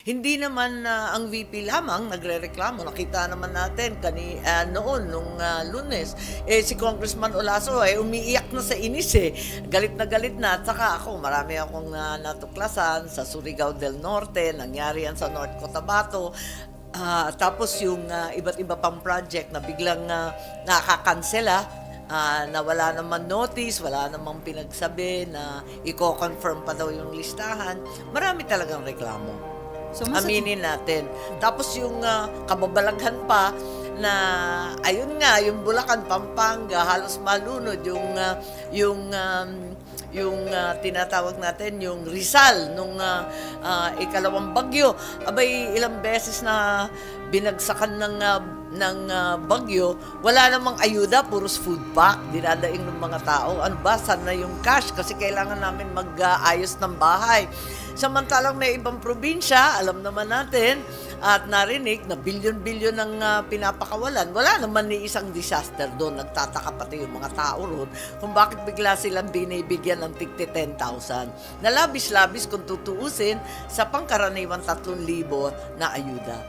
Hindi naman ang VP lamang nagrereklamo. Nakita naman natin noon nung Lunes, si Congressman Olaso ay umiiyak na sa inis eh. Galit na galit na. At saka ako, marami akong natuklasan sa Surigao del Norte, nangyari yan sa North Cotabato. Tapos yung iba't iba pang project na biglang nakakansela, na wala naman notice, wala namang pinagsabi na i-confirm pa daw yung listahan. Marami talagang reklamo. So, Aminin natin. Tapos yung kababalaghan pa na ayun nga, yung Bulacan, Pampanga, halos malunod yung tinatawag natin yung Rizal nung ikalawang bagyo. Abay ilang beses na binagsakan ng bagyo, wala namang ayuda, puros food pack, dinadaing ng mga tao. Ano ba, saan na yung cash? Kasi kailangan namin mag-ayos ng bahay. Samantalang may ibang probinsya, alam naman natin, at narinig na bilyon-bilyon ng pinapakawalan. Wala naman ni isang disaster doon. Nagtataka pati yung mga tao roon kung bakit bigla silang binibigyan ng tigti 10,000. Nalabis-labis kung tutuusin sa pangkaraniwang 3,000 na ayuda.